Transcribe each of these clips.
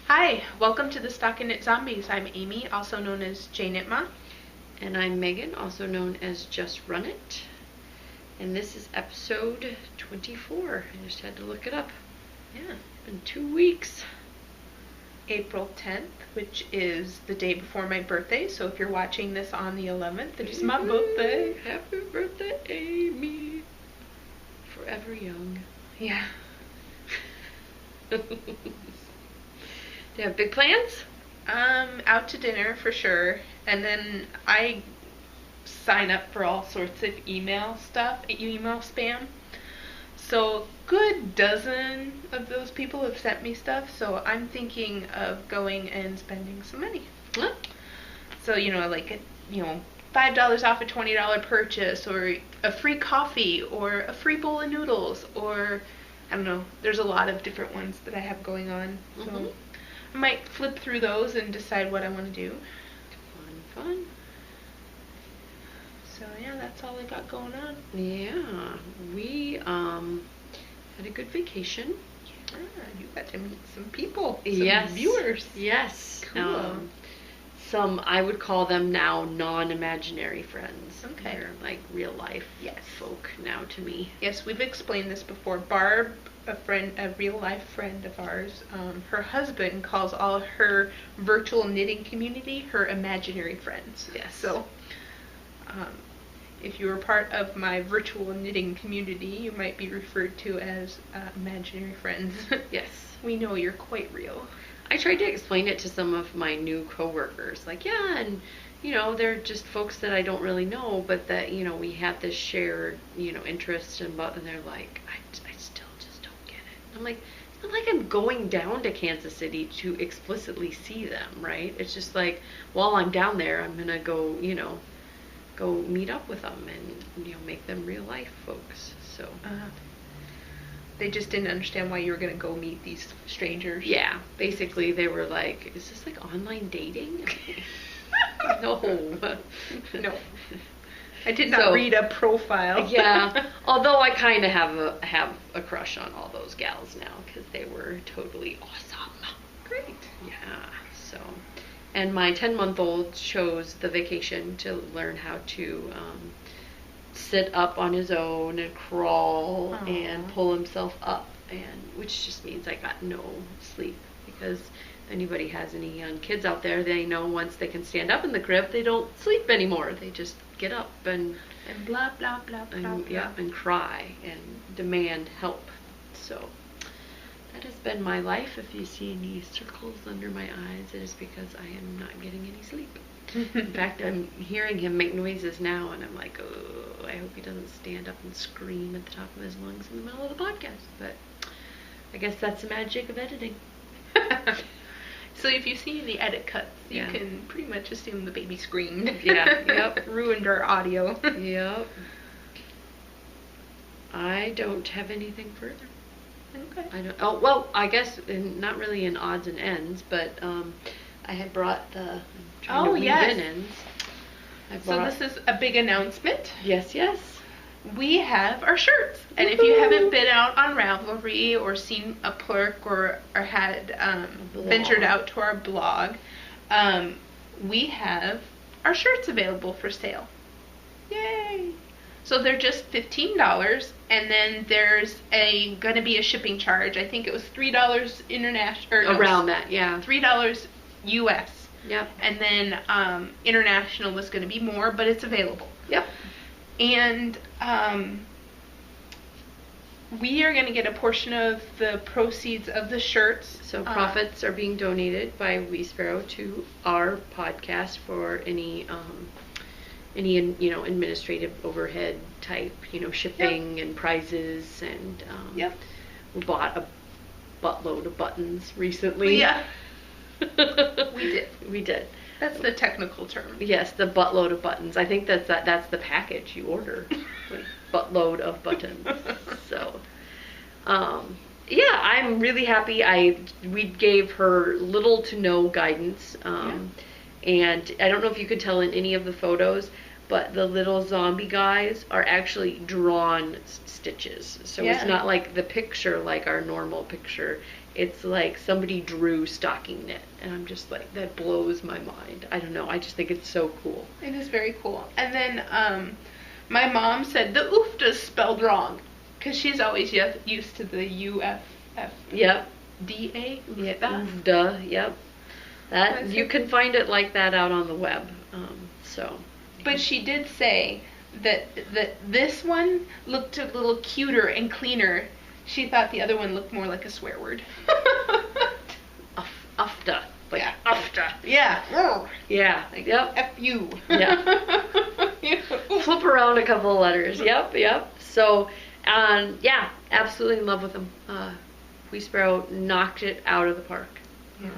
Hi, welcome to the Stockinit Zombies. I'm Amy, also known as J-Nitma. And I'm Megan, also known as Just Run It. And this is episode 24. I just had to look it up. Yeah. It's been 2 weeks. April 10th, which is the day before my birthday. So if you're watching this on the 11th, it is my birthday. Happy birthday, Amy. Forever young. Yeah. Do you have big plans? Out to dinner for sure. And then I sign up for all sorts of email spam. So good dozen of those people have sent me stuff, so I'm thinking of going and spending some money. Huh? So, like, $5 off a $20 purchase, or a free coffee, or a free bowl of noodles, or, I don't know, there's a lot of different ones that I have going on. So I might flip through those and decide what I want to do. Fun. So yeah, that's all I got going on. Yeah, we had a good vacation. Yeah, you got to meet some people, Yes. viewers. Yes. Cool. Some, I would call them now non-imaginary friends. Okay. They're like real life folk now to me. Yes, we've explained this before. Barb, a real life friend of ours, her husband calls all her virtual knitting community her imaginary friends. Yes. So, if you were part of my virtual knitting community, you might be referred to as imaginary friends. Yes. We know you're quite real. I tried to explain it to some of my new coworkers, like, yeah, and they're just folks that I don't really know, but that we have this shared interest and they're like, I still just don't get it. I'm like, it's not like I'm going down to Kansas City to explicitly see them, right? It's just like, while I'm down there, I'm gonna go meet up with them and make them real life folks. So they just didn't understand why you were going to go meet these strangers. Yeah, basically they were like, is this like online dating? No. No. I did not read a profile. Yeah, although I kind of have a crush on all those gals now because they were totally awesome. Great. Yeah, so. And my 10-month-old chose the vacation to learn how to sit up on his own and crawl and pull himself up, which just means I got no sleep, because if anybody has any young kids out there, they know once they can stand up in the crib, they don't sleep anymore. They just get up and blah blah blah blah, blah. Yeah, and cry and demand help. So that has been my life. If you see any circles under my eyes, it is because I am not getting any sleep. In fact, I'm hearing him make noises now, and I'm like, oh, I hope he doesn't stand up and scream at the top of his lungs in the middle of the podcast. But I guess that's the magic of editing. So if you see any edit cuts, you can pretty much assume the baby screamed. Yeah, yep. Ruined our audio. Yep. I don't have anything further. Okay. I guess not really in odds and ends, but I had brought the ends. So this is a big announcement. Yes. We have our shirts, and if you haven't been out on Ravelry or seen a plurk or had ventured out to our blog, we have our shirts available for sale. Yay! So they're just $15, and then there's going to be a shipping charge. I think it was $3 international. Around that, yeah. $3 US. Yep. And then international was going to be more, but it's available. Yep. And we are going to get a portion of the proceeds of the shirts. So profits are being donated by Wee Sparrow to our podcast for any administrative overhead type, shipping and prizes, and we bought a buttload of buttons recently. Yeah. We did. That's the technical term. Yes, the buttload of buttons. I think that's the package you order. Like, buttload of buttons. So, I'm really happy. We gave her little to no guidance, and I don't know if you could tell in any of the photos, but the little zombie guys are actually drawn stitches. So it's not like the picture, like our normal picture. it's like somebody drew stocking knit, and I'm just like, that blows my mind. I don't know, I just think it's so cool. It is very cool. And then my mom said the oofda's spelled wrong because she's always used to the UFF. Yep. DA. Yep. Oofda. Yep. That you can find it like that out on the web. So. But she did say that this one looked a little cuter and cleaner. She thought the other one looked more like a swear word. Ufda. Like, yeah. Ufda. Yeah. Yeah. Yep. F-U. Yeah. Flip around a couple of letters. Yep. So, yeah, absolutely in love with them. Wee Sparrow knocked it out of the park. Yeah.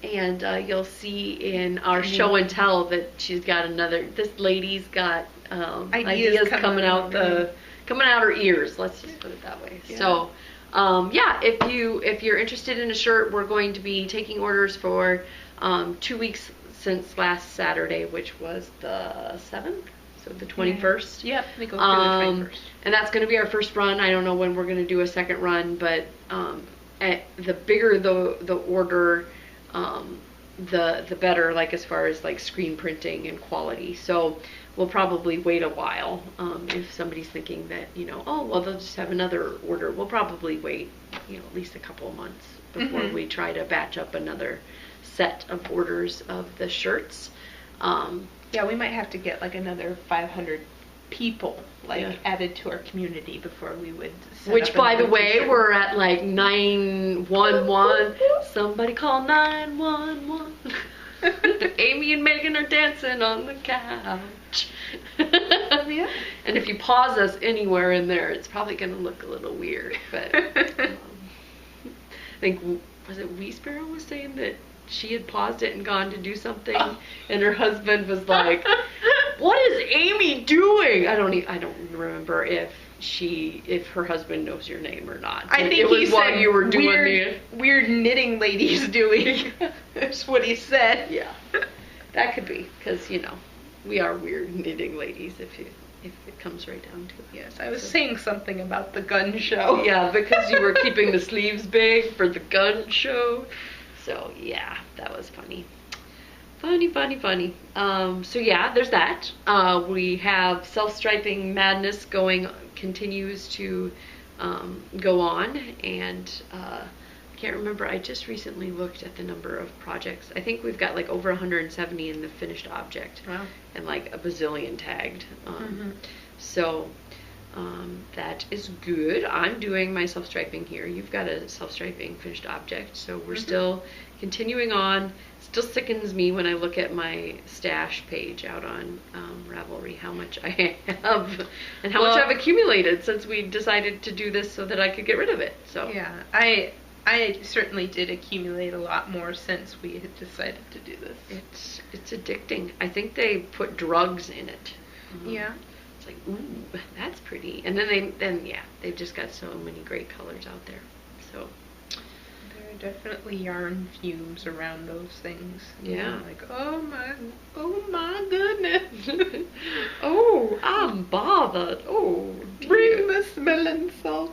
And you'll see in our show and tell that she's got this lady's got ideas coming out her ears. Let's just put it that way. Yeah. So, yeah, if you're interested in a shirt, we're going to be taking orders for 2 weeks since last Saturday, which was the 7th, so the 21st. Yep, we go through the 21st. And that's going to be our first run. I don't know when we're going to do a second run, but the bigger the order, the better, like as far as like screen printing and quality. So we'll probably wait a while. If somebody's thinking that, oh, well, they'll just have another order, we'll probably wait, at least a couple of months before we try to batch up another set of orders of the shirts. Yeah, we might have to get like another 500 people added to our community before we would which, by the way, we're at like 911. Somebody call 911. Amy and Megan are dancing on the couch. Yeah. And if you pause us anywhere in there, it's probably going to look a little weird. But I think, was it Wee Sparrow was saying that she had paused it and gone to do something, and her husband was like, "What is Amy doing?" I don't remember if her husband knows your name or not. I think he said you were doing weird knitting ladies doing. That's what he said. Yeah, that could be because we are weird knitting ladies if it comes right down to it. Yes, I was saying something about the gun show. Yeah, because you were keeping the sleeves big for the gun show. So yeah, that was funny. Funny. So yeah, there's that. We have self-striping madness continues to go on, and I can't remember. I just recently looked at the number of projects. I think we've got like over 170 in the finished object. Wow. And like a bazillion tagged. So that is good. I'm doing my self-striping here. You've got a self-striping finished object, so we're still continuing on. Still sickens me when I look at my stash page out on Ravelry, how much I have and how much I've accumulated since we decided to do this so that I could get rid of it. So yeah, I certainly did accumulate a lot more since we had decided to do this. It's addicting. I think they put drugs in it. Yeah. It's like, ooh, that's pretty. And then they've just got so many great colors out there. So there are definitely yarn fumes around those things. Yeah. Like, oh my goodness. Oh, I'm bothered. Oh, dear. Bring the smelling salt.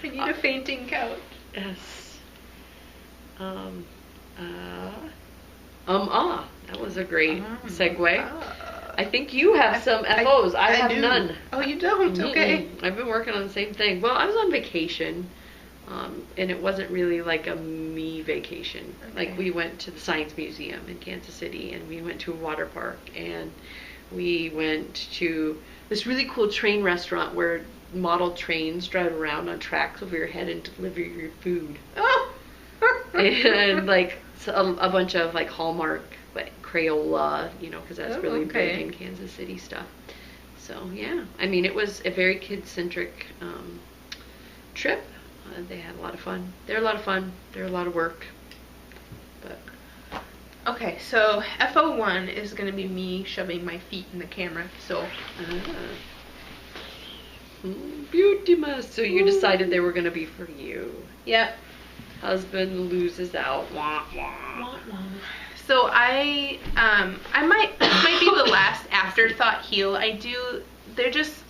I need a fainting couch. Yes. That was a great segue. I think you have some FOs. I have do. none. Oh, you don't? Okay. I've been working on the same thing. Well, I was on vacation, and it wasn't really like a me vacation. Okay. Like, we went to the Science Museum in Kansas City, and we went to a water park, and we went to this really cool train restaurant where model trains drive around on tracks over your head and deliver your food. Oh! And like a bunch of like Hallmark, like Crayola, because that's really big in Kansas City stuff. So yeah, I mean, it was a very kid-centric trip. They had a lot of fun. They're a lot of fun. They're a lot of work. But okay, so FO1 is going to be me shoving my feet in the camera. So beauty must. So you decided they were going to be for you. Yep. Husband loses out. Wah, wah. So I might be the last afterthought heel. They're just,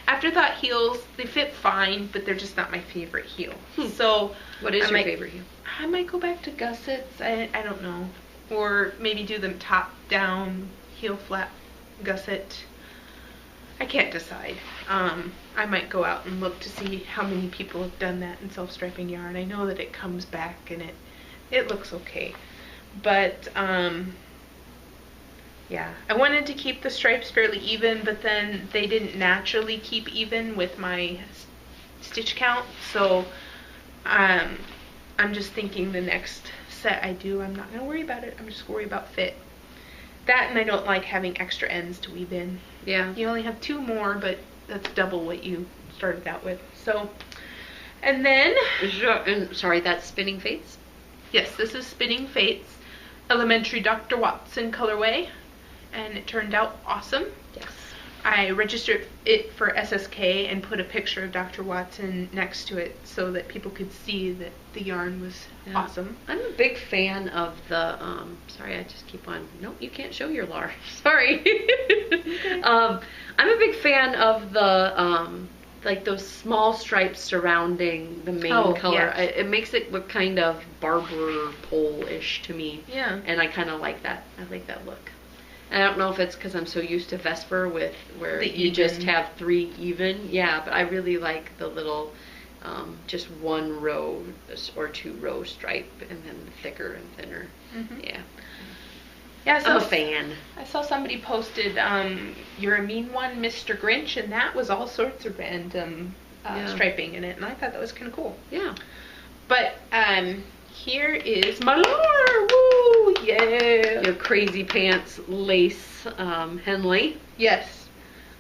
Afterthought heels, they fit fine, but they're just not my favorite heel. So what is your favorite heel? I might go back to gussets. I don't know. Or maybe do them top down, heel flap gusset. I can't decide. I might go out and look to see how many people have done that in self-striping yarn. I know that it comes back and it looks okay. But yeah, I wanted to keep the stripes fairly even, but then they didn't naturally keep even with my stitch count. So I'm just thinking the next set I do, I'm not going to worry about it. I'm just worry about fit. That, and I don't like having extra ends to weave in. Yeah. You only have 2 more, but that's double what you started out with. So, and then... sorry, that's Spinning Fates? Yes, this is Spinning Fates, Elementary Dr. Watson colorway, and it turned out awesome. Yes. I registered it for SSK and put a picture of Dr. Watson next to it so that people could see that the yarn was awesome. I'm a big fan of the, sorry, I just keep on, nope, you can't show your lar. Sorry. Okay. I'm a big fan of the, like those small stripes surrounding the main color. Yes. It makes it look kind of barber pole-ish to me. Yeah. And I kind of like that. I like that look. I don't know if it's because I'm so used to Vesper with where you just have 3 even. Yeah, but I really like the little, just 1 row or 2 row stripe, and then thicker and thinner. Mm-hmm. Yeah. Yeah, so I'm a fan. I saw somebody posted, "You're a mean one, Mr. Grinch," and that was all sorts of random striping in it, and I thought that was kind of cool. Yeah. But here is my lure. Woo! Yeah. Your Crazy Pants lace Henley. Yes.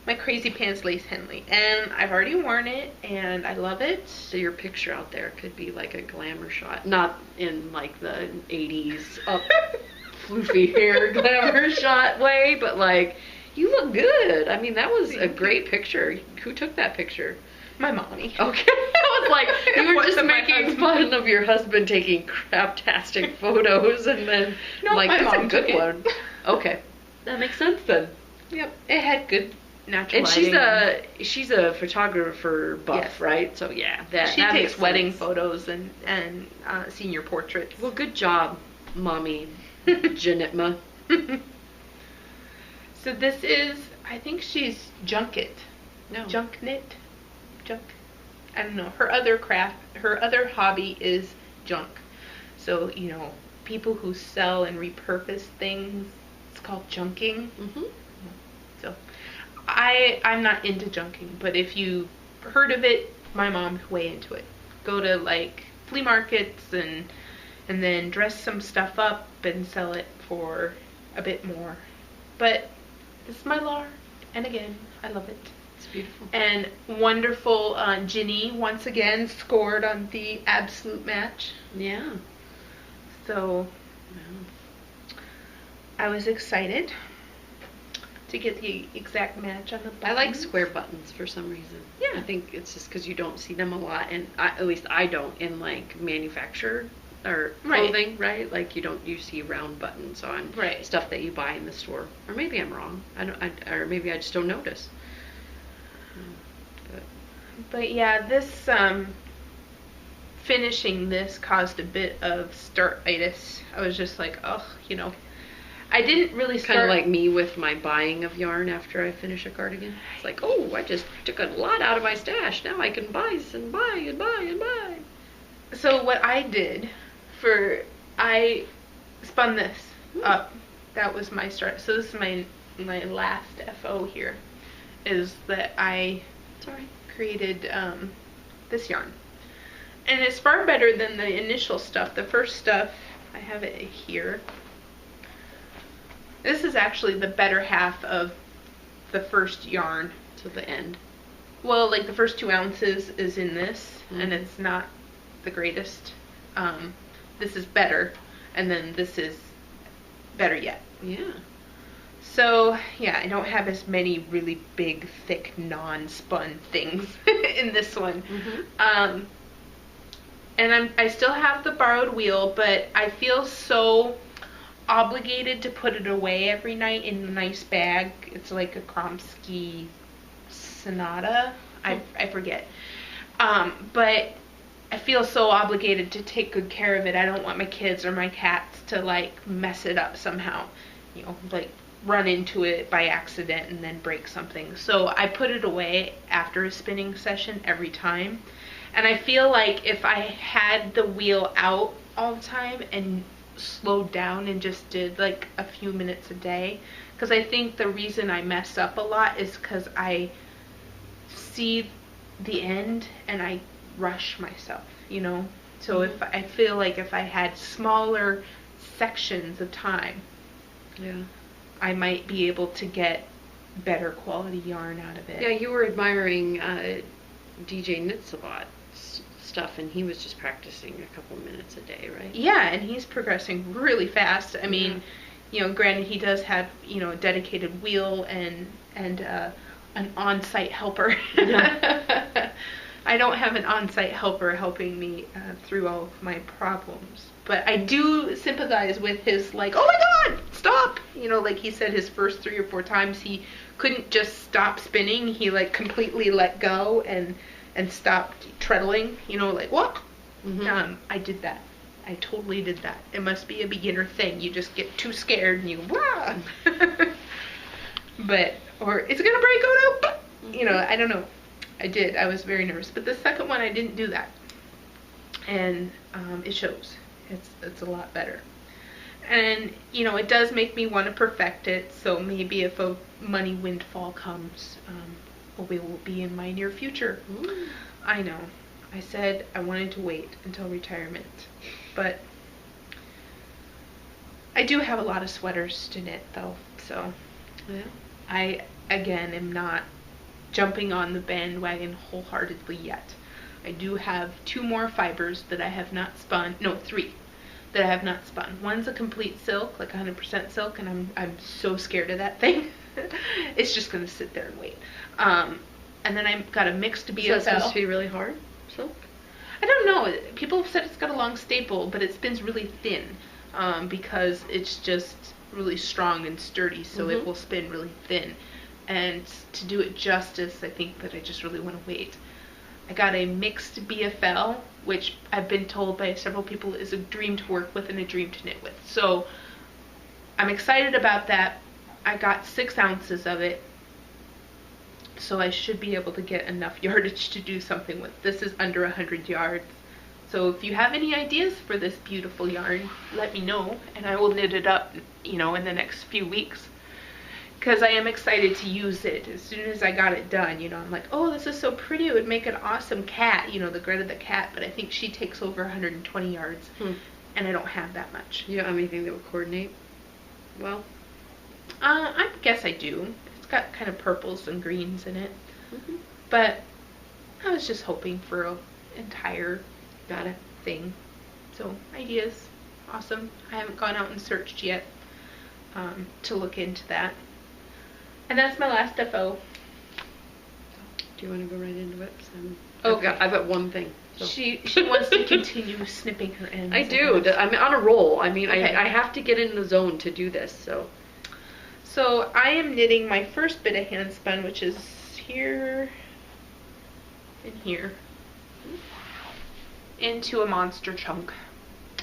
My Crazy Pants lace Henley. And I've already worn it, and I love it. So your picture out there could be like a glamour shot. Not in like the 80s up floofy hair glamour shot way, but like, you look good. I mean, that was a great picture. Who took that picture? My mommy. Okay. I was like, you were just making fun of your husband taking craptastic photos, and then like, that's a good one. Okay. That makes sense then. Yep. It had good natural lighting. And she's a photographer buff, yes. Right? So yeah, she takes wedding photos and senior portraits. Well, good job, Mommy Janitma. So this is, I think she's Junket. No. Junk knit? Junk? I don't know. Her other hobby is junk. So, you know, people who sell and repurpose things, it's called junking. Mm-hmm. So, I'm not into junking, but if you heard of it, my mom's way into it. Go to, like, flea markets and then dress some stuff up and sell it for a bit more. But this is my lure, and again, I love it. It's beautiful. And wonderful Ginny once again scored on the absolute match. Yeah. So I was excited to get the exact match on the buttons. I like square buttons for some reason. Yeah. I think it's just because you don't see them a lot, and at least I don't in like manufactured or clothing, right? Like you see round buttons on stuff that you buy in the store. Or maybe I'm wrong. Or maybe I just don't notice. But yeah, this finishing this caused a bit of startitis. I was just like, oh, you know, I didn't really start. Kind of like me with my buying of yarn after I finish a cardigan. It's like, oh, I just took a lot out of my stash. Now I can buy and buy and buy and buy. So what I did I spun this up. That was my start. So this is my last FO here, is that I created this yarn. And it's far better than the initial stuff. The first stuff, I have it here. This is actually the better half of the first yarn. To the end. Well, like the first 2 ounces is in this, and it's not the greatest. This is better, and then this is better yet. Yeah. So, yeah, I don't have as many really big, thick, non-spun things in this one. Mm-hmm. And I still have the borrowed wheel, but I feel so obligated to put it away every night in a nice bag. It's like a Kromsky Sonata. I forget. But I feel so obligated to take good care of it. I don't want my kids or my cats to like mess it up somehow, like run into it by accident and then break something. So I put it away after a spinning session every time. And I feel like if I had the wheel out all the time and slowed down and just did like a few minutes a day, because I think the reason I mess up a lot is because I see the end and I rush myself, So if I feel like if I had smaller sections of time, I might be able to get better quality yarn out of it. Yeah, you were admiring DJ Nitsabat's stuff, and he was just practicing a couple minutes a day, right? Yeah, and he's progressing really fast. I mean, granted he does have, a dedicated wheel and an on-site helper. I don't have an on-site helper helping me through all of my problems. But I do sympathize with his, like, oh my god, stop! Like he said his first 3 or 4 times he couldn't just stop spinning. He, like, completely let go and stopped treadling, like, what? Mm-hmm. I did that. I totally did that. It must be a beginner thing. You just get too scared and you, wah! Or it's gonna break, oh no! I don't know. I did. I was very nervous. But the second one, I didn't do that. And it shows. It's a lot better. And, it does make me want to perfect it. So maybe if a money windfall comes, it will be in my near future. Mm. I know. I said I wanted to wait until retirement. But I do have a lot of sweaters to knit, though. So I, again, am not jumping on the bandwagon wholeheartedly yet. I do have 2 more fibers that I have not spun. No, 3 that I have not spun. One's a complete silk, like 100% silk, and I'm so scared of that thing. It's just gonna sit there and wait. And then I've got a mixed BFL. So it's supposed to be really hard, silk? I don't know. People have said it's got a long staple, but it spins really thin because it's just really strong and sturdy, so it will spin really thin. And to do it justice, I think that I just really want to wait. I got a mixed BFL, which I've been told by several people is a dream to work with and a dream to knit with. So I'm excited about that. I got 6 ounces of it, so I should be able to get enough yardage to do something with. This is under 100 yards. So if you have any ideas for this beautiful yarn, let me know, and I will knit it up, in the next few weeks. Because I am excited to use it. As soon as I got it done, I'm like, oh, this is so pretty. It would make an awesome cat, the Greta the cat. But I think she takes over 120 yards, and I don't have that much. You don't have anything that would coordinate well? I guess I do. It's got kind of purples and greens in it. But I was just hoping for an entire thing. So, ideas. Awesome. I haven't gone out and searched yet to look into that. And that's my last FO. Do you want to go right into it? Okay. I've got one thing. So. She wants to continue snipping her ends. I do. I'm on a roll. I mean, okay. I have to get in the zone to do this. So I am knitting my first bit of hand spun, which is here and here, into a monster chunk.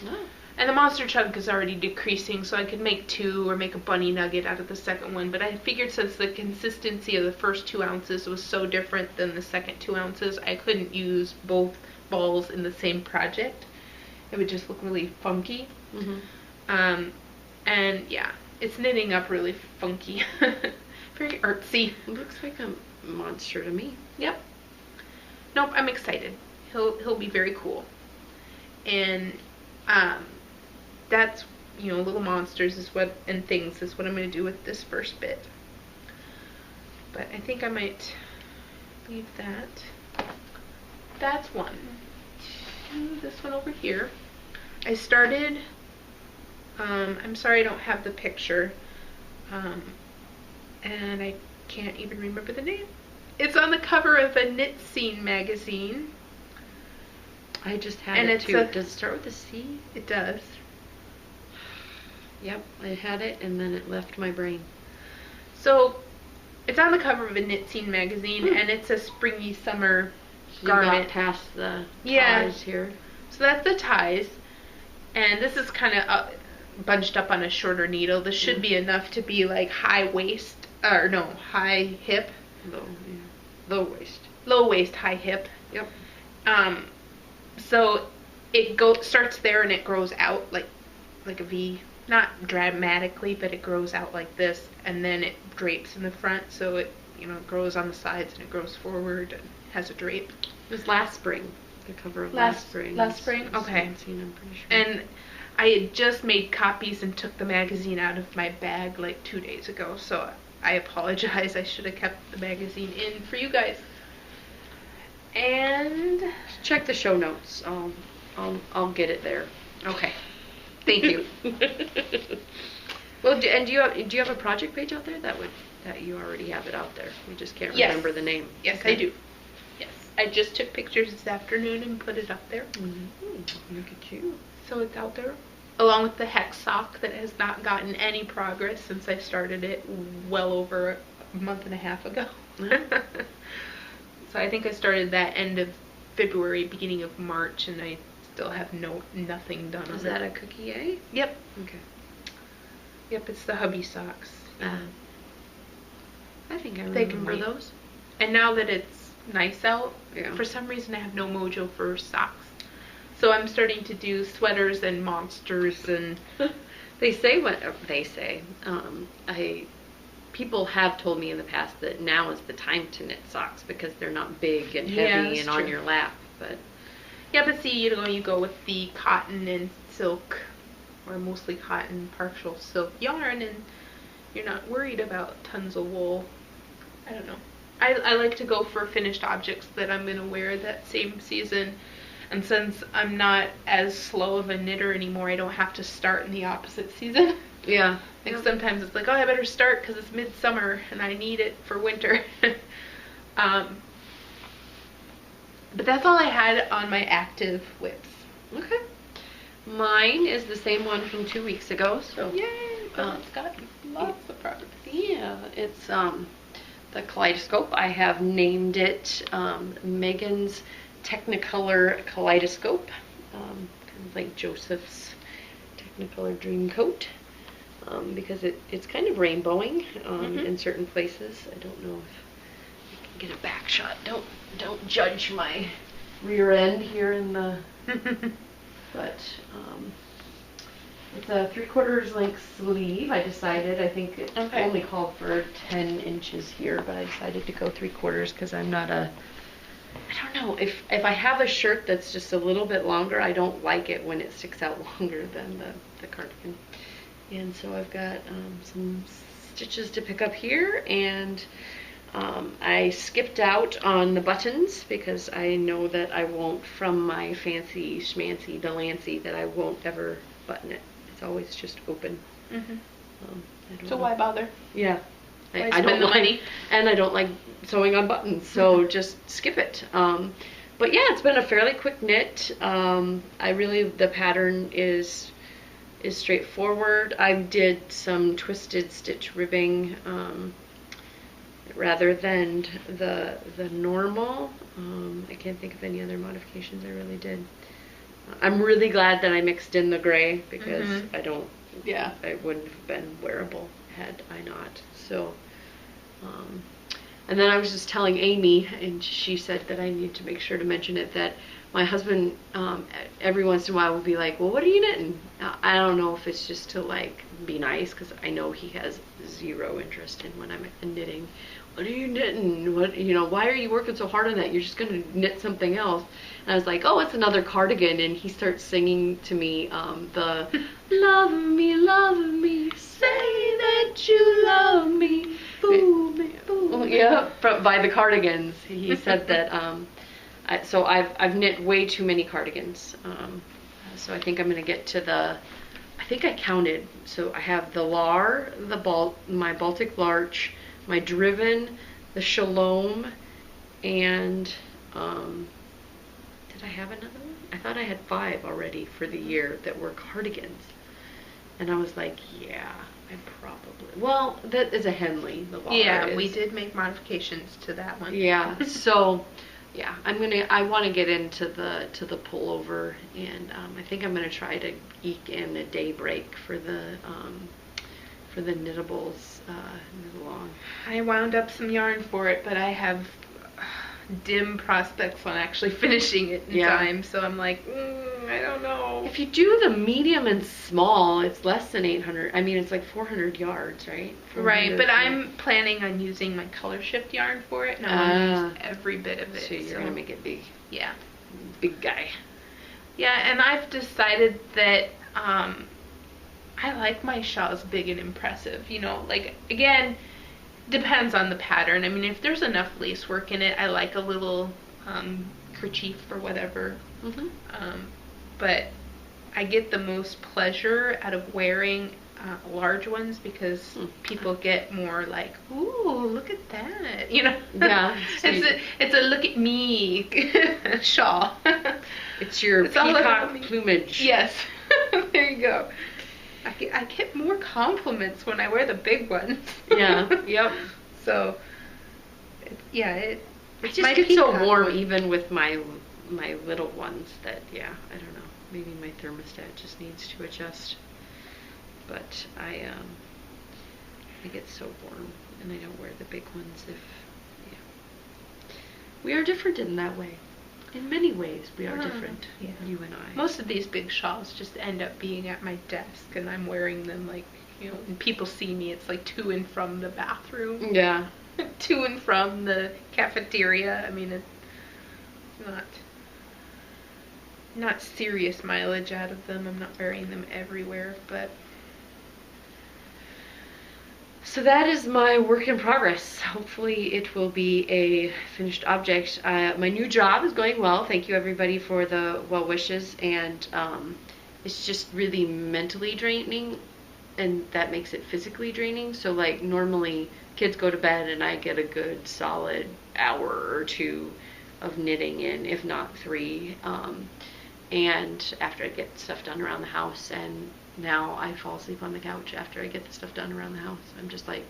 Oh. And the monster chunk is already decreasing, so I could make 2 or make a bunny nugget out of the second one. But I figured since the consistency of the first 2 ounces was so different than the second 2 ounces, I couldn't use both balls in the same project. It would just look really funky. And yeah, it's knitting up really funky. Very artsy. It looks like a monster to me. Yep. Nope, I'm excited. He'll be very cool. And that's, little monsters and things is what I'm going to do with this first bit. But I think I might leave that. That's 1. 2, this one over here. I started, I'm sorry I don't have the picture, and I can't even remember the name. It's on the cover of a Knit Scene magazine. I just had it too. Does it start with a C? It does. Yep, I had it and then it left my brain. So It's on the cover of a Knit Scene magazine, and it's a springy summer garment. You got past the Yeah. ties here. So that's the ties, and this is kind of bunched up on a shorter needle. This should be enough to be like high waist, or no, high hip. Low waist. Low waist, high hip. Yep. So it starts there and it grows out like a V. Not dramatically, but it grows out like this, and then it drapes in the front, so it grows on the sides and it grows forward and has a drape. It was last spring. The cover of last spring. Last spring? Okay. I'm pretty sure. And I had just made copies and took the magazine out of my bag like 2 days ago, so I apologize. I should have kept the magazine in for you guys. And check the show notes. I'll get it there. Okay. Thank you. Well, do you have a project page out there that you already have it out there? We just can't remember the name. Yes, okay. I do. Yes, I just took pictures this afternoon and put it up there. Mm-hmm. Look at you. So it's out there, along with the hex sock that has not gotten any progress since I started it well over a month and a half ago. So I think I started that end of February, beginning of March, and I still have nothing done on it. Is that a cookie, eh? Yep. Okay. Yep, it's the hubby socks. I think I remember those. And now that it's nice out, for some reason I have no mojo for socks. So I'm starting to do sweaters and monsters and people have told me in the past that now is the time to knit socks because they're not big and heavy and on your lap, but see, you go with the cotton and silk, or mostly cotton, partial silk yarn, and you're not worried about tons of wool. I don't know. I like to go for finished objects that I'm going to wear that same season. And since I'm not as slow of a knitter anymore, I don't have to start in the opposite season. Yeah. Like sometimes it's like, oh, I better start because it's midsummer and I need it for winter. But that's all I had on my active whips. Okay. Mine is the same one from 2 weeks ago. So yay! It's got lots of progress. Yeah, it's the kaleidoscope. I have named it Megan's Technicolor Kaleidoscope, kind of like Joseph's Technicolor Dreamcoat, because it's kind of rainbowing in certain places. I don't know if you can get a back shot. Don't judge my rear end here in the but it's a 3/4 length sleeve. I think it only called for 10 inches here, but I decided to go 3/4 because I'm not I don't know, if I have a shirt that's just a little bit longer, I don't like it when it sticks out longer than the cardigan. And so I've got some stitches to pick up here, and I skipped out on the buttons because I know that I won't, from my fancy schmancy Delancey, that I won't ever button it. It's always just open. So why bother? Yeah. I don't like money. And I don't like sewing on buttons, so just skip it. But yeah, it's been a fairly quick knit. The pattern is straightforward. I did some twisted stitch ribbing rather than the normal. I can't think of any other modifications I really did. I'm really glad that I mixed in the gray because it wouldn't have been wearable had I not. So, and then I was just telling Amy, and she said that I need to make sure to mention it, that my husband every once in a while will be like, well, what are you knitting? I don't know if it's just to like be nice, because I know he has zero interest in when I'm knitting. What are you knitting? Why are you working so hard on that? You're just going to knit something else. And I was like, oh, it's another cardigan. And he starts singing to me the love me, say that you love me, boo me, boo. Yeah, by the Cardigans. He said that. So I've knit way too many cardigans. So I think I'm going to get to I think I counted. So I have the Lar, my Baltic Larch, my Driven, the Shalom, and did I have another one? I thought I had 5 already for the year that were cardigans. And I was like, yeah, I probably. Well, that is a Henley. The water Yeah, we is. did make modifications to that one. Yeah. So, yeah, I want to get into the pullover, and I think I'm gonna try to eke in a day break for the knittables knit along. I wound up some yarn for it, but I have dim prospects on actually finishing it in time. So I'm like, I don't know. If you do the medium and small, it's less than 800. I mean, it's like 400 yards, right? Right, but I'm planning on using my color shift yarn for it, and I want to use every bit of it. So you're gonna make it big. Yeah. Big guy. Yeah, and I've decided that I like my shawls big and impressive. You know, like, again, depends on the pattern. I mean, if there's enough lace work in it, I like a little kerchief or whatever. But I get the most pleasure out of wearing large ones because people get more like, ooh, look at that. You know? Yeah. It's a look at me shawl. It's your peacock plumage. Yes. There you go. I get more compliments when I wear the big ones. Yeah. Yep. So, I just get so warm even with my little ones that I don't know. Maybe my thermostat just needs to adjust. But I get so warm, and I don't wear the big ones we are different in that way. In many ways, we are different. Yeah. You and I. Most of these big shawls just end up being at my desk, and I'm wearing them like, you know, when people see me, it's like to and from the bathroom. Yeah. To and from the cafeteria. I mean, it's not serious mileage out of them. I'm not wearing them everywhere, but. So that is my work in progress. Hopefully it will be a finished object. My new job is going well. Thank you everybody for the well wishes, and it's just really mentally draining, and that makes it physically draining. So like normally kids go to bed and I get a good solid hour or two of knitting in, if not 3. And after I get stuff done around the house, and now I fall asleep on the couch after I get the stuff done around the house. I'm just like,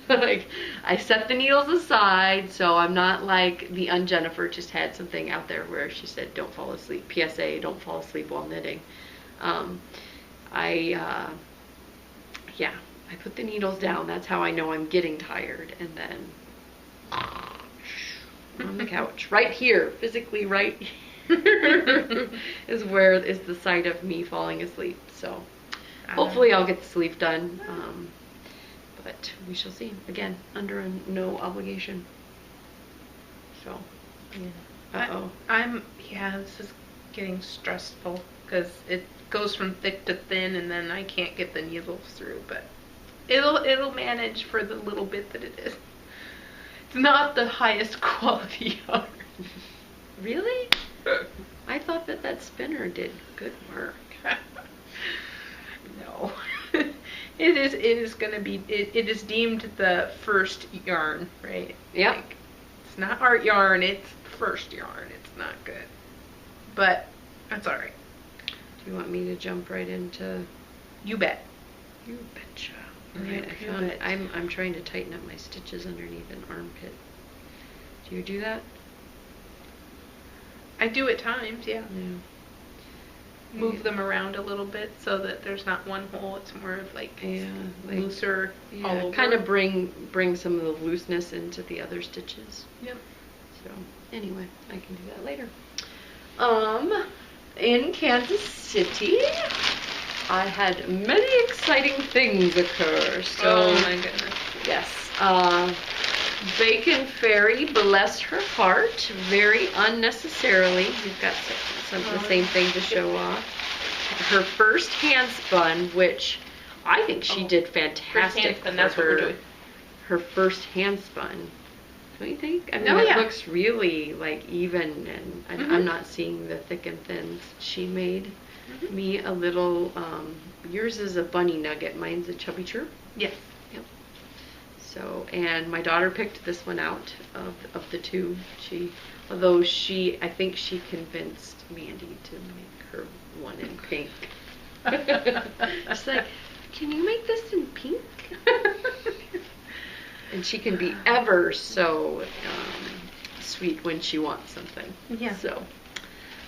like I set the needles aside, so I'm not like the Jennifer just had something out there where she said, "Don't fall asleep." PSA: Don't fall asleep while knitting. I put the needles down. That's how I know I'm getting tired, and then on the couch, right here, physically right here. is the site of me falling asleep. So hopefully I'll get the sleep done, but we shall see. Again, under no obligation. So this is getting stressful because it goes from thick to thin, and then I can't get the needles through, but it'll manage for the little bit that it is. It's not the highest quality yarn. Really? I thought that spinner did good work. No. It is going to be, it is deemed the first yarn, right? Yeah. Like, it's not art yarn, it's first yarn. It's not good. But that's all right. Do you want me to jump right into? You bet. You betcha. Right, I'm trying to tighten up my stitches underneath an armpit. Do you do that? I do at times, yeah. Move them around a little bit so that there's not one hole. It's more of like looser all over. Kind of bring some of the looseness into the other stitches. Yep. So anyway, I can do that later. In Kansas City, I had many exciting things occur. So, oh my goodness. Yes. Bacon Fairy, bless her heart, very unnecessarily. We've got the same thing to show off. Her first hand spun, which I think she did fantastic. That's what we're doing. Her first hand spun. Don't you think? I mean, it looks really like even, and I'm not seeing the thick and thins. She made me a little. Yours is a bunny nugget. Mine's a chubby chirp. Yes. So, and my daughter picked this one out of the two. I think she convinced Mandy to make her one in pink. It's like, can you make this in pink? And she can be ever so sweet when she wants something. Yeah. So,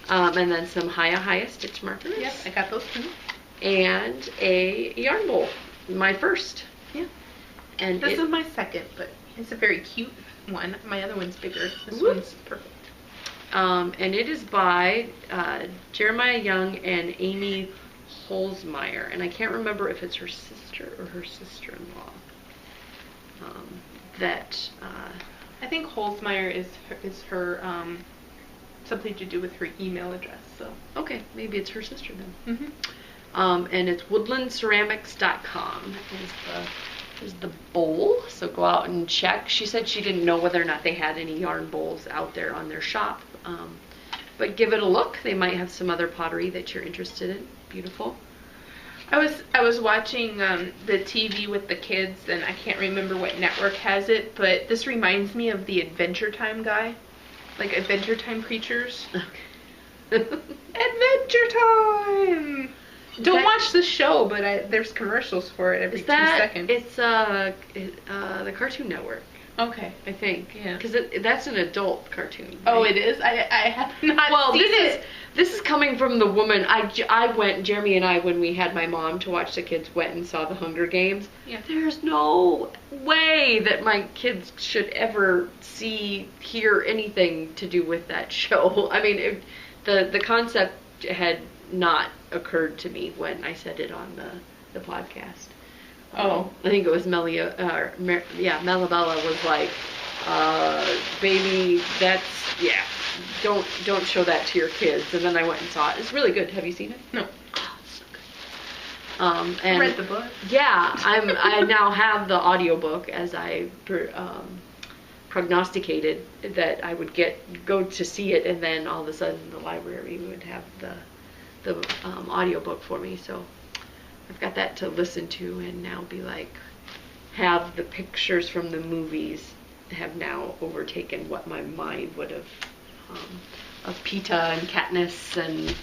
and then some Hiya stitch markers. Yep, I got those too. And a yarn bowl, my first. Yeah. And this is my second, but it's a very cute one. My other one's bigger. This Whoop. one's perfect. And it is by Jeremiah Young and Amy Holzmeyer, and I can't remember if it's her sister or her sister-in-law. I think Holzmeyer is her something to do with her email address. So okay, maybe it's her sister then. Mm-hmm. And it's woodlandceramics.com is the bowl. So go out and check. She said she didn't know whether or not they had any yarn bowls out there on their shop, but give it a look. They might have some other pottery that you're interested in. Beautiful. I was watching the TV with the kids, and I can't remember what network has it, but this reminds me of the Adventure Time guy, like Adventure Time creatures. Okay. Adventure Time. Don't watch the show, but there's commercials for it every 2 seconds. It's the Cartoon Network. Okay. I think. Yeah. Because that's an adult cartoon. Right? Oh, it is? I have not seen it. This is coming from the woman. Jeremy and I, when we had my mom to watch the kids, went and saw the Hunger Games. Yeah. There's no way that my kids should ever hear anything to do with that show. I mean, the concept had not occurred to me when I said it on the podcast. Oh. I think it was Melabella was like, baby, don't show that to your kids. And then I went and saw it. It's really good. Have you seen it? No. Oh, it's so good. And I read the book. Yeah, I now have the audiobook, as I prognosticated that I would go to see it, and then all of a sudden the library would have the audiobook for me. So I've got that to listen to, and now be like, have the pictures from the movies have now overtaken what my mind would have of Peta and Katniss and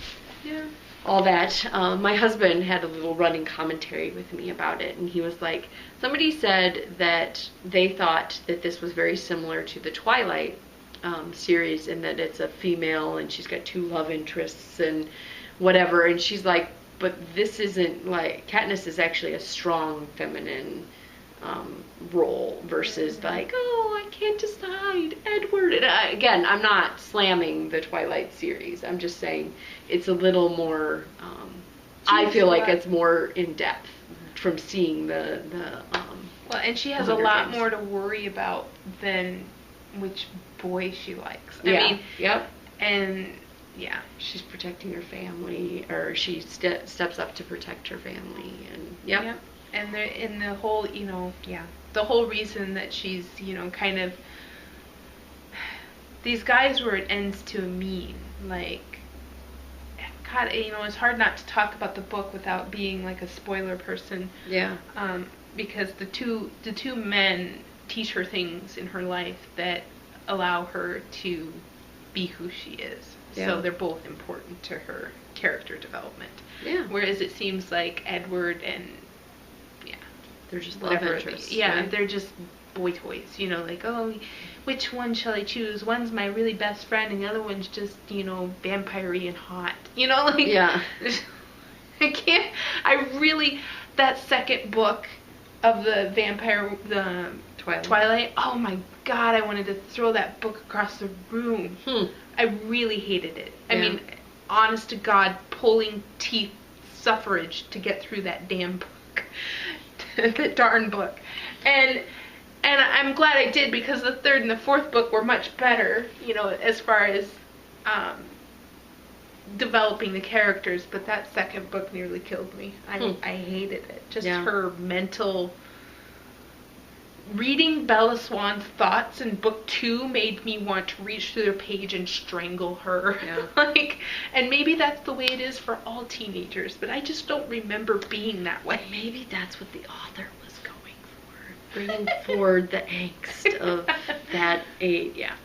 all that. My husband had a little running commentary with me about it, and he was like, somebody said that they thought that this was very similar to the Twilight series, in that it's a female and she's got 2 love interests and whatever, and she's like, but this isn't like, Katniss is actually a strong feminine role versus like, oh, I can't decide, Edward. And again, I'm not slamming the Twilight series. I'm just saying it's a little more, I feel like it's more in depth from seeing the well, and she has a lot more to worry about than which boy she likes. I mean, yep. And yeah, she's protecting her family, or she steps up to protect her family, and yep. And the whole, the whole reason that she's, kind of, these guys were an ends to a mean, like, God, it's hard not to talk about the book without being like a spoiler person. Yeah. Because the two men teach her things in her life that allow her to be who she is. Yeah. So they're both important to her character development. Yeah. Whereas it seems like Edward and they're just love interests. Yeah, right? They're just boy toys. Like, oh, which one shall I choose? One's my really best friend, and the other one's just, vampire-y and hot. Like, yeah. I can't. That second book of the Twilight. Oh my God, I wanted to throw that book across the room. I really hated it. I mean, honest to God, pulling teeth suffrage to get through that damn book. The darn book. And I'm glad I did, because the 3rd and the 4th book were much better, as far as developing the characters, but that second book nearly killed me. I hated it. Just her mental... Reading Bella Swan's thoughts in book 2 made me want to reach through the page and strangle her. Yeah. And maybe that's the way it is for all teenagers, but I just don't remember being that way. Maybe that's what the author was going for. Bringing forward the angst of that age. Yeah.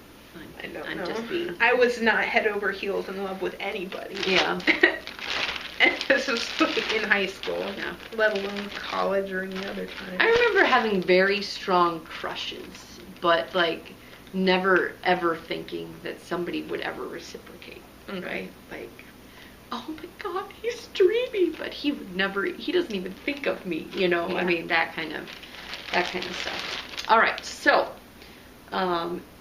I was not head over heels in love with anybody. Yeah. And this was like in high school, Yeah. let alone college or any other time. I remember having very strong crushes, but like never ever thinking that somebody would ever reciprocate, right? Like, oh my God, he's dreamy, but he would never, he doesn't even think of me, you know? Yeah. I mean, that kind of stuff. All right, so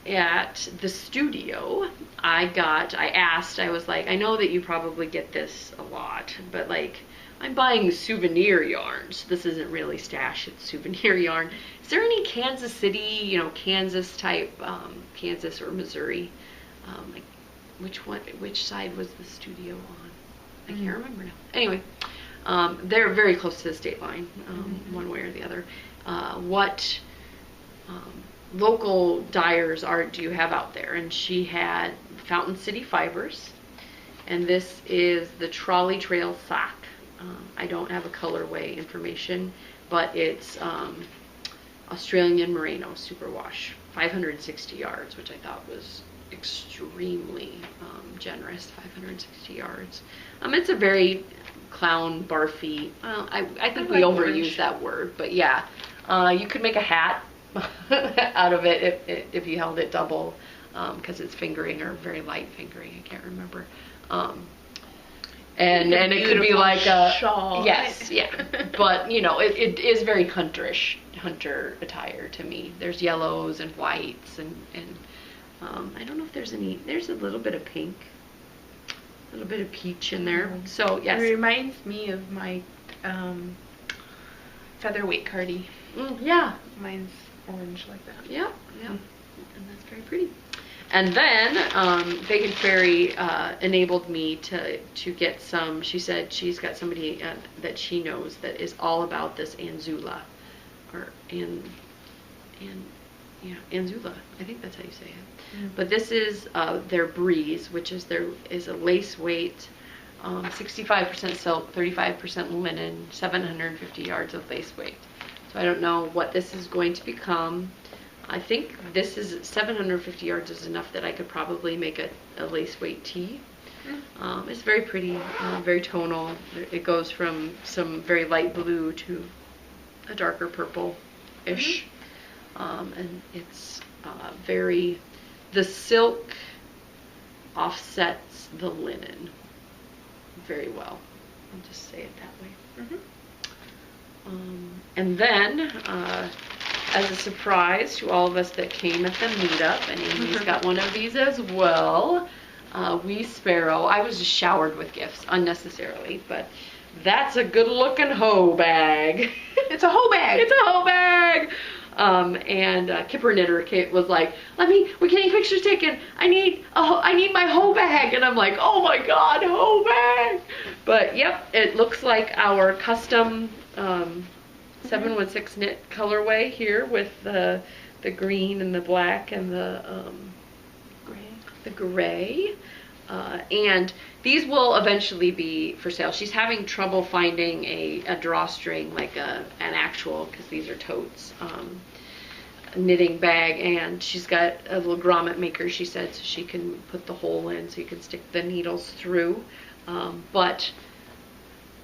at the studio, I was like, I know that you probably get this a lot, but like, I'm buying souvenir yarns. This isn't really stash, it's souvenir yarn. Is there any Kansas City, you know, Kansas type, Kansas or Missouri? Like, which side was the studio on? I can't remember now. Anyway, they're very close to the state line, one way or the other. What local dyers do you have out there? And she had Fountain City Fibers, and this is the Trolley Trail sock. I don't have a colorway information, but it's Australian Merino Superwash, 560 yards, which I thought was extremely generous. 560 yards. It's a very clown barfy. I think we overuse that word, but yeah, you could make a hat out of it if you held it double, because it's fingering or very light fingering. I can't remember. And it could be like a shawl. Yes, yeah. But you know, it is very hunter attire to me. There's yellows and whites and I don't know if there's a little bit of pink, a little bit of peach in there. So yes. It reminds me of my featherweight cardi. Yeah. Mine's orange like that. Yeah, yeah. And that's very pretty. And then Bacon Fairy enabled me to get some. She said she's got somebody that she knows that is all about this Anzula, or Anzula. I think that's how you say it. But this is their Breeze, which is a lace weight, 65% silk, 35% linen, 750 yards of lace weight. So I don't know what this is going to become. I think this is 750 yards is enough that I could probably make a lace weight tee. It's very pretty, very tonal. It goes from some very light blue to a darker purple-ish. And it's the silk offsets the linen very well. I'll just say it that way. And then, as a surprise to all of us that came at the meetup, and Amy's got one of these as well, Wee Sparrow. I was just showered with gifts unnecessarily, but that's a good looking hoe bag. It's a hoe bag. It's a hoe bag. And Kipper Knitter Kit was like, we're getting pictures taken. I need my hoe bag. And I'm like, oh my God, hoe bag. But yep, it looks like our custom 716 knit colorway here with the green and the black and the gray. And these will eventually be for sale. She's having trouble finding a drawstring, like an actual, because these are totes, knitting bag, and she's got a little grommet maker, she said, so she can put the hole in so you can stick the needles through. But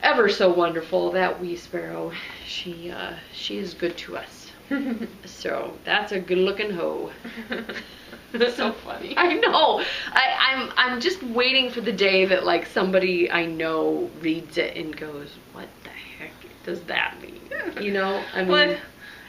ever so wonderful, that Wee Sparrow, she is good to us. So that's a good looking hoe. So funny. I know. I'm just waiting for the day that like somebody I know reads it and goes, what the heck does that mean? You know? I mean, well,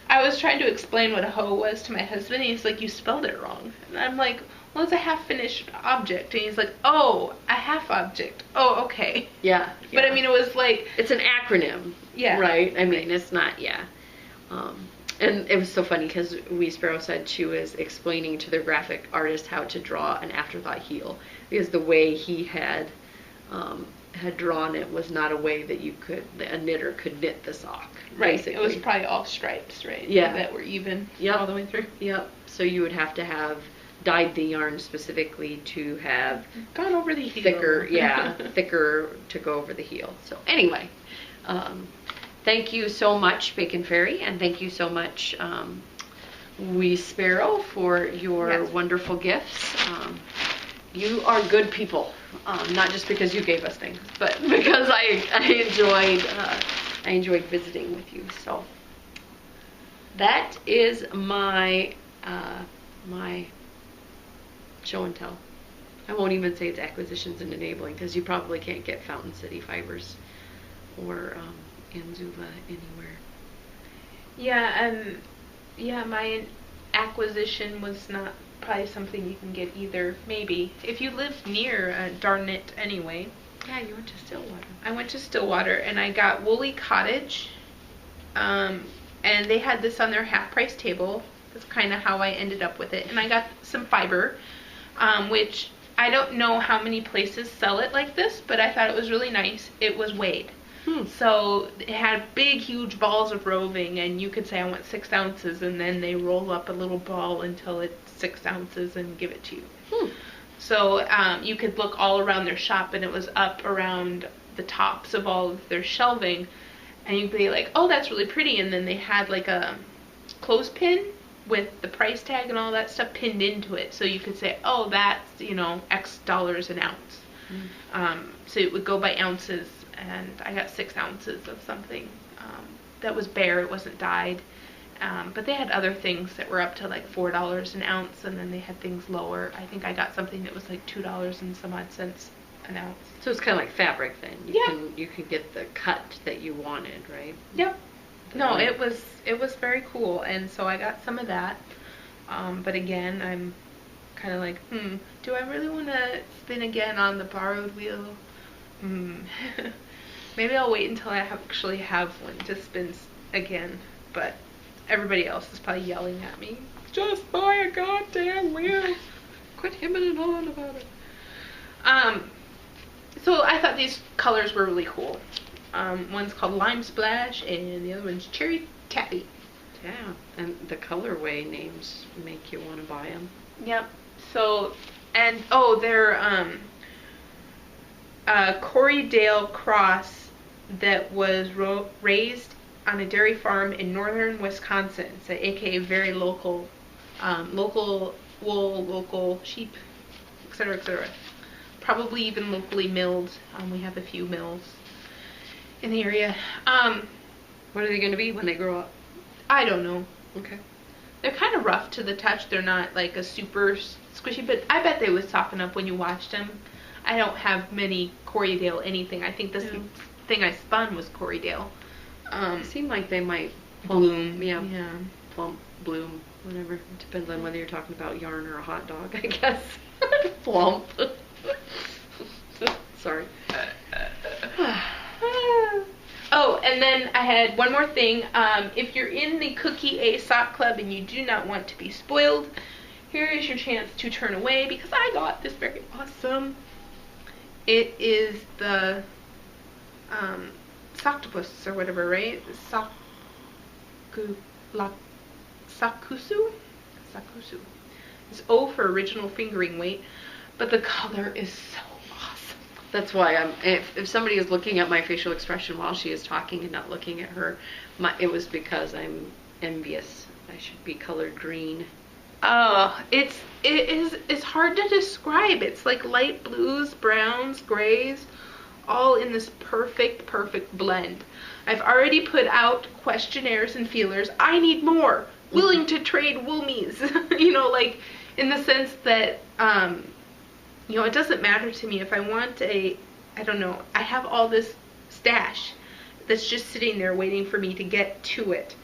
I was trying to explain what a hoe was to my husband, and he's like, you spelled it wrong. And I'm like, well, it's a half-finished object. And he's like, oh, a half object. Oh, okay. Yeah. But I mean, it was like, it's an acronym. Yeah. Right? I mean, it's not, yeah. And it was so funny because Wee Sparrow said she was explaining to the graphic artist how to draw an afterthought heel, because the way he had drawn it was not a way that a knitter could knit the sock. Right. Basically. It was probably all stripes, right? Yeah. That were even all the way through. Yep. So you would have to have dyed the yarn specifically to have gone over the heel. thicker to go over the heel. So anyway, thank you so much, Bacon Fairy, and thank you so much, Wee Sparrow, for your wonderful gifts. You are good people, not just because you gave us things, but because I I enjoyed visiting with you. So that is my my show and tell. I won't even say it's acquisitions and enabling because you probably can't get Fountain City fibers or Anzuva anywhere. Yeah, my acquisition was not probably something you can get either. Maybe if you live near Darnett anyway. Yeah, you went to Stillwater. I went to Stillwater and I got Woolly Cottage, and they had this on their half price table. That's kind of how I ended up with it. And I got some fiber, which I don't know how many places sell it like this, but I thought it was really nice. It was weighed. So it had big, huge balls of roving, and you could say, I want 6 ounces, and then they roll up a little ball until it's 6 ounces and give it to you. So you could look all around their shop, and it was up around the tops of all of their shelving, and you'd be like, oh, that's really pretty, and then they had like a clothespin with the price tag and all that stuff pinned into it, so you could say, oh, that's, X dollars an ounce. So it would go by ounces, and I got 6 ounces of something that was bare, it wasn't dyed. But they had other things that were up to like $4 an ounce, and then they had things lower. I think I got something that was like $2 and some odd cents an ounce. So it's kind of like fabric then. You can get the cut that you wanted, right? Yep. No, it was very cool, and so I got some of that. But again, I'm kind of like, do I really want to spin again on the borrowed wheel? Maybe I'll wait until I actually have one to spin again. But everybody else is probably yelling at me. Just buy a goddamn wheel. Quit hemming and hawing about it. So I thought these colors were really cool. One's called Lime Splash, and the other one's Cherry Taffy. Yeah, and the colorway names make you want to buy them. Yep. So, and they're Corriedale cross that was raised on a dairy farm in northern Wisconsin. So, aka very local, local wool, local sheep, etc., etc. Probably even locally milled. We have a few mills in the area. What are they going to be when they grow up? I don't know. Okay. They're kind of rough to the touch. They're not like a super squishy, but I bet they would soften up when you washed them. I don't have many Corriedale anything. I think this thing I spun was Corriedale. It seemed like they might bloom. Yeah. Plump, bloom, whatever. It depends on whether you're talking about yarn or a hot dog, I guess. Plump. Sorry. Oh, and then I had one more thing. If you're in the Cookie A Sock Club and you do not want to be spoiled, here is your chance to turn away because I got this very awesome. It is the Soctopus or whatever, right? Sakusu? Sakusu. It's O for original fingering weight, but the color is so awesome. That's why if somebody is looking at my facial expression while she is talking and not looking at her, it was because I'm envious. I should be colored green. Oh, it's hard to describe. It's like light blues, browns, grays, all in this perfect blend. I've already put out questionnaires and feelers. I need more. Willing to trade woomies. Like in the sense that it doesn't matter to me if I want I have all this stash that's just sitting there waiting for me to get to it.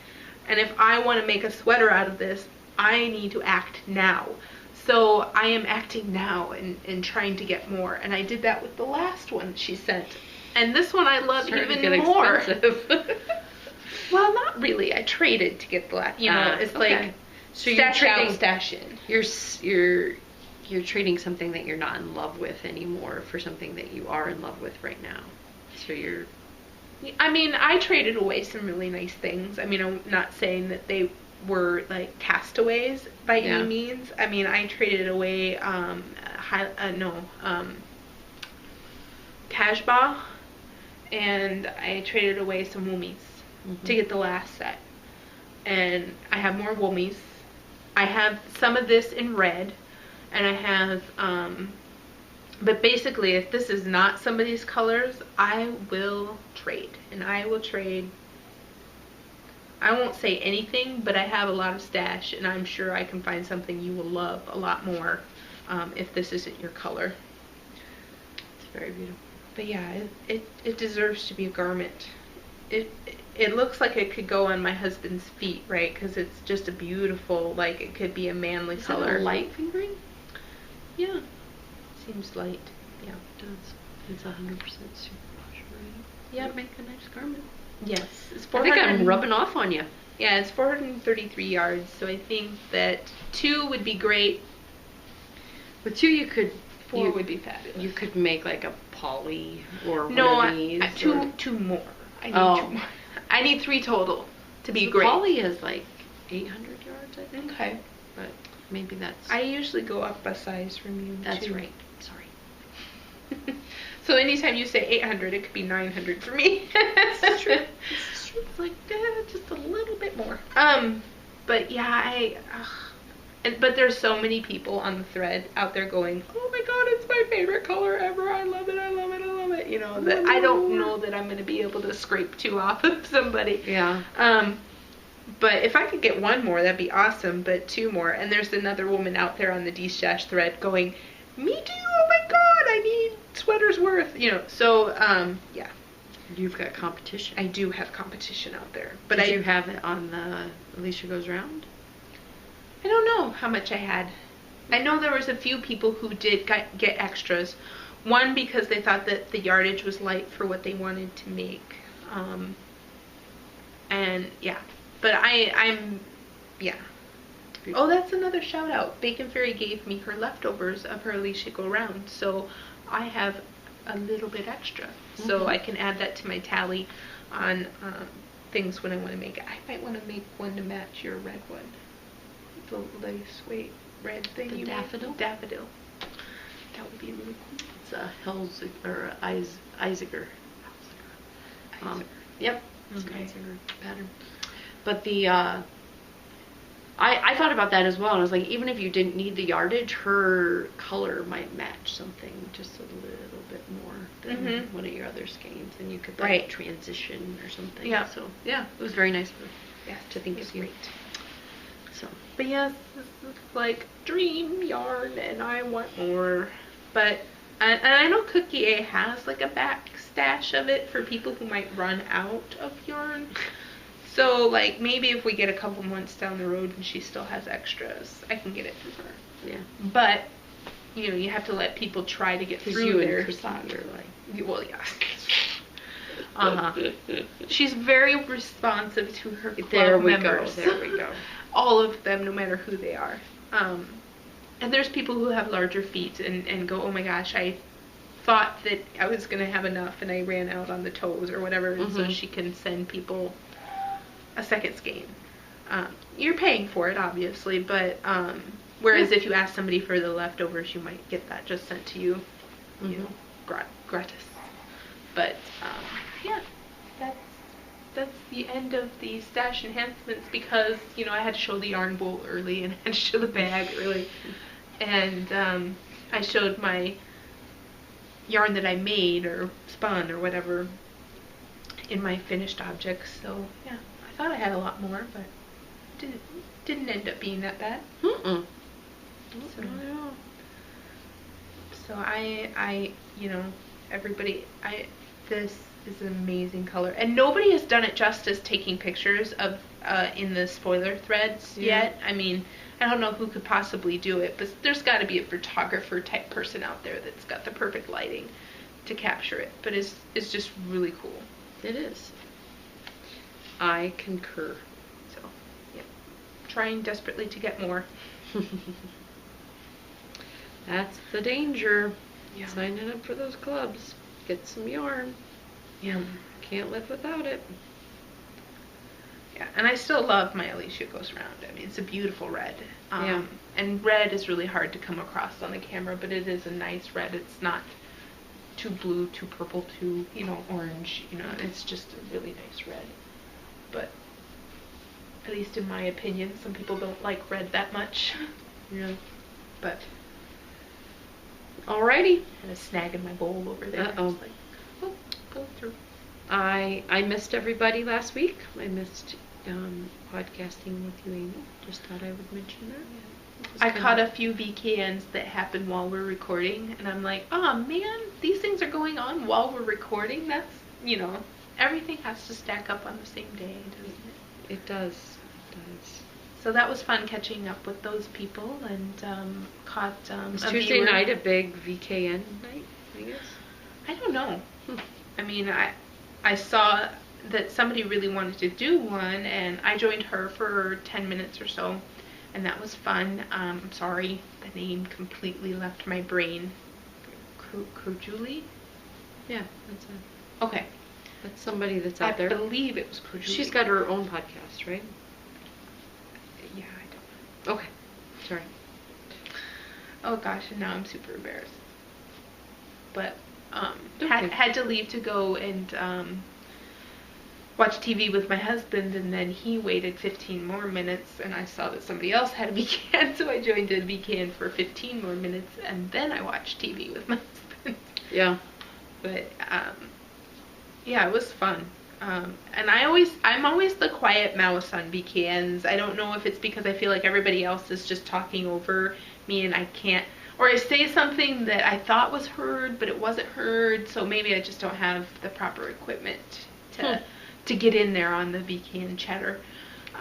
And if I want to make a sweater out of this, I need to act now. So I am acting now and trying to get more. And I did that with the last one she sent. And this one I love even more. Expensive. Well, not really. I traded to get the last. It's okay. Like so you're trading stash in. You're trading something that you're not in love with anymore for something that you are in love with right now. So you're... I traded away some really nice things. I'm not saying that they were like castaways by any means. I traded away Kashba, and I traded away some woomies to get the last set. And I have more woomies. I have some of this in red, and I have But basically, if this is not somebody's colors, I will trade. And I will trade. I won't say anything, but I have a lot of stash, and I'm sure I can find something you will love a lot more if this isn't your color. It's very beautiful. But yeah, it deserves to be a garment. It looks like it could go on my husband's feet, right? Because it's just a beautiful, like, it could be a manly color. Is it a light fingering? Yeah. Seems light. Yeah. It does. It's 100% superwash, right? Yeah. It'd make a nice garment. Yes. It's I think I'm rubbing off on you. Yeah, it's 433 yards, so I think that 2 would be great. With 2 you could... 4 would be fabulous. You could make like a poly or no, one of these. Two more. I need 2 more. I need 3 total to be great. Poly is like 800 yards, I think. Okay. But maybe that's... I usually go up a size from you, That's too. right. Sorry. So anytime you say 800, it could be 900 for me. That's true. It's like just a little bit more. But yeah, but there's so many people on the thread out there going, oh my god, it's my favorite color ever. I love it. I love it. I love it. You know, that I don't know that I'm going to be able to scrape 2 off of somebody. Yeah. But if I could get 1 more, that'd be awesome. But 2 more, and there's another woman out there on the D-Stash thread going, me too. Oh my god, I need sweater's worth. You know, so yeah. You've got competition. I do have competition out there. But Did you have it on the Alicia Goes Round? I don't know how much I had. I know there was a few people who did get extras. One, because they thought that the yardage was light for what they wanted to make. And yeah. But I'm yeah. Oh, that's another shout out. Bacon Fairy gave me her leftovers of her Alicia Go Round. So I have a little bit extra. So I can add that to my tally on things when I want to make it. I might want to make one to match your red one. The lace weight red thing. The daffodil? Daffodil. That would be really cool. It's a Helzig or Isiger. Yep. It's an Isiger pattern. But the I thought about that as well, and I was like, even if you didn't need the yardage, her color might match something just a little bit more than one of your other skeins, and you could like transition or something. Yeah. So yeah, it was very nice to think of you. Great. So, but yes, this is like dream yarn, and I want more. But and I know Cookie A has like a back stash of it for people who might run out of yarn. So, like, maybe if we get a couple months down the road and she still has extras, I can get it from her. Yeah. But, you know, you have to let people try to get through their... You're like... Well, yeah. She's very responsive to her club members. There we go. All of them, no matter who they are. And there's people who have larger feet and go, oh my gosh, I thought that I was going to have enough and I ran out on the toes or whatever. And so she can send people a second skein. You're paying for it, obviously, but whereas if you ask somebody for the leftovers, you might get that just sent to you, you know, gratis. But yeah, that's the end of the stash enhancements because, you know, I had to show the yarn bowl early and I had to show the bag early, and I showed my yarn that I made or spun or whatever in my finished objects. So yeah. I thought I had a lot more, but didn't end up being that bad. So I you know, everybody, this is an amazing color, and nobody has done it justice taking pictures of in the spoiler threads yet. I mean, I don't know who could possibly do it, but there's got to be a photographer type person out there that's got the perfect lighting to capture it. But it's just really cool. It is. I concur. So, yeah. Trying desperately to get more. That's the danger. Yeah. Signing up for those clubs. Get some yarn. Yeah. Can't live without it. Yeah, and I still love my Alicia Goes Round. I mean, it's a beautiful red. Yeah. And red is really hard to come across on the camera, but it is a nice red. It's not too blue, too purple, too, you know, orange. You know, it's just a really nice red. But at least in my opinion, some people don't like red that much. Yeah. But Alrighty. And a snag in my bowl over there. Uh-oh. I was like, oh, go through. I missed everybody last week. I missed podcasting with you, Amy. Just thought I would mention that. I caught a few VKNs that happened while we're recording, and I'm like, oh man, these things are going on while we're recording. That's, everything has to stack up on the same day, doesn't it? It does. It does. So that was fun catching up with those people, and caught was a Tuesday viewer. night a big VKN night, I guess? I don't know. I mean, I saw that somebody really wanted to do one, and I joined her for 10 minutes or so, and that was fun. I'm sorry, the name completely left my brain. Krujuli? Yeah, that's it. Okay. That's somebody that's out there. I believe it was Krujuli. She's got her own podcast, right? Yeah, I don't know. Okay. Sorry. Oh gosh, and now I'm super embarrassed. But Okay. had to leave to go and watch TV with my husband, and then he waited 15 more minutes, and I saw that somebody else had a VCAN, so I joined a VCAN for 15 more minutes, and then I watched TV with my husband. Yeah. But yeah, it was fun. And I'm always the quiet mouse on VKNs. I don't know if it's because I feel like everybody else is just talking over me and I can't, or I say something that I thought was heard but it wasn't heard, so maybe I just don't have the proper equipment to get in there on the VKN chatter.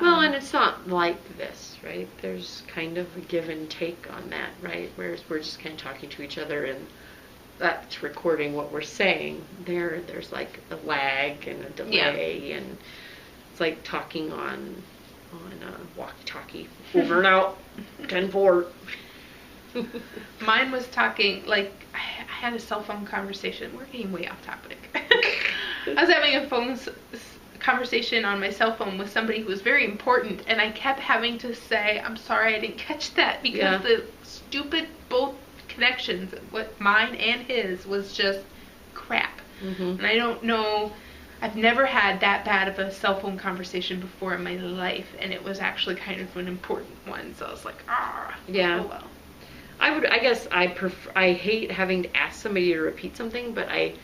Well, and it's not like this, right? There's kind of a give and take on that, right? Whereas we're just kind of talking to each other and that's recording what we're saying. There's like a lag and a delay, and it's like talking on a walkie-talkie. Over and out, 10-4. Mine was talking, like, I had a cell phone conversation. We're getting way off topic. I was having a conversation on my cell phone with somebody who was very important, and I kept having to say, I'm sorry I didn't catch that, because the stupid both connections, what mine and his, was just crap. And I don't know, I've never had that bad of a cell phone conversation before in my life, and it was actually kind of an important one, so I was like, yeah. Oh well. I guess I hate having to ask somebody to repeat something, but I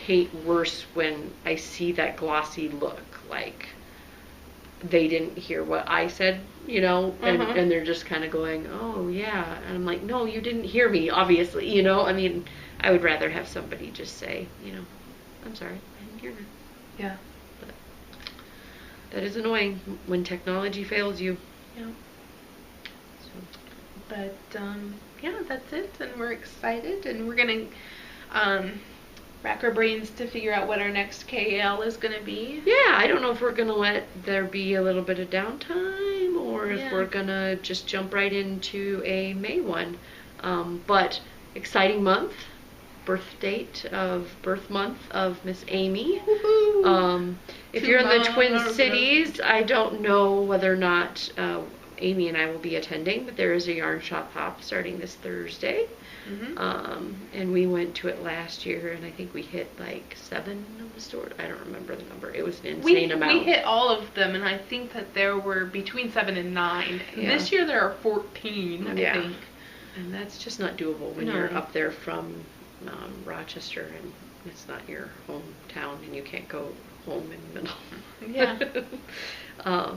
hate worse when I see that glossy look, like they didn't hear what I said, and they're just kind of going, oh yeah, and I'm like, no, you didn't hear me, obviously, I mean, I would rather have somebody just say, I'm sorry, I didn't hear that. Yeah. But that is annoying when technology fails you. Yeah. But yeah, that's it, and we're excited, and we're gonna rack our brains to figure out what our next KL is gonna be. Yeah, I don't know if we're gonna let there be a little bit of downtime, or if we're gonna just jump right into a May one. But exciting month, birth month of Miss Amy. If you're in the Twin Cities, I don't know whether or not Amy and I will be attending, but there is a yarn shop hop starting this Thursday. And we went to it last year, and I think we hit like 7 of the stores. I don't remember the number. It was an insane amount. We hit all of them, and I think that there were between 7 and 9. Yeah. This year there are 14, I think. And that's just not doable when you're up there from Rochester, and it's not your hometown, and you can't go home in the middle. Yeah.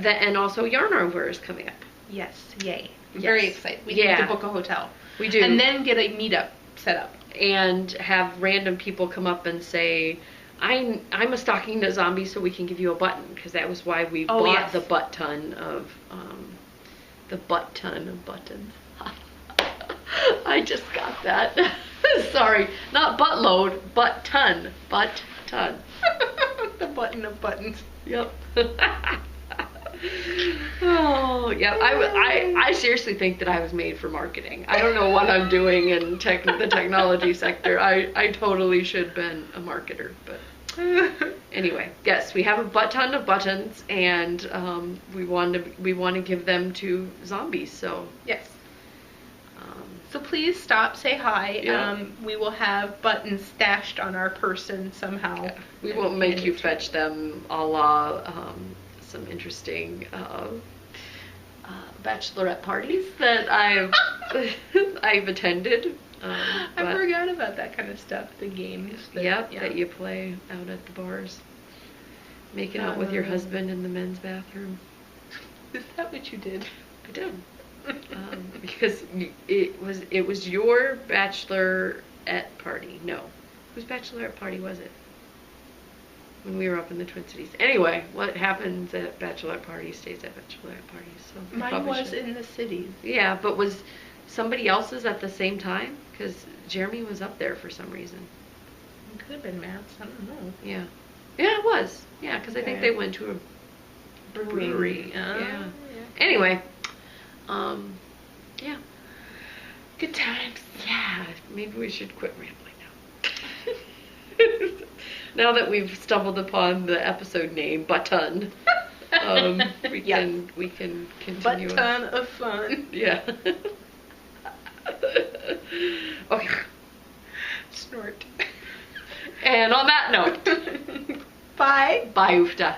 And also Yarn Rover is coming up. Yes, yay. I'm Yes. very excited. We need to book a hotel. We do. And then get a meetup set up. And have random people come up and say, I'm a stocking knit zombie, so we can give you a button, because that was why we bought the butt ton of buttons. I just got that. Sorry, not buttload, butt ton. The button of buttons. Yep. Oh, yeah. I seriously think that I was made for marketing. I don't know what I'm doing in the technology sector. I totally should have been a marketer, but anyway, yes, we have a butt ton of buttons, and we want to give them to zombies. So yes. So please stop, say hi. Yeah. We will have buttons stashed on our person somehow. Yeah. We won't make you fetch them a la some interesting bachelorette parties that I've attended. I forgot about that kind of stuff. The games. That you play out at the bars. Making out with your husband in the men's bathroom. Is that what you did? I did. Because it was your bachelorette party. No, whose bachelorette party was it? When we were up in the Twin Cities. Anyway, what happens at bachelorette parties stays at bachelorette parties. So mine was in the cities. Yeah, but was somebody else's at the same time? Because Jeremy was up there for some reason. It could have been Matt's. I don't know. Yeah. Yeah, it was. Yeah, because I think they went to a brewery. Yeah. Anyway, yeah. Good times. Yeah, maybe we should quit rambling now. Now that we've stumbled upon the episode name, Button, we can continue. Button of fun. Yeah. Okay. Snort. And on that note, bye. Bye, Ufta.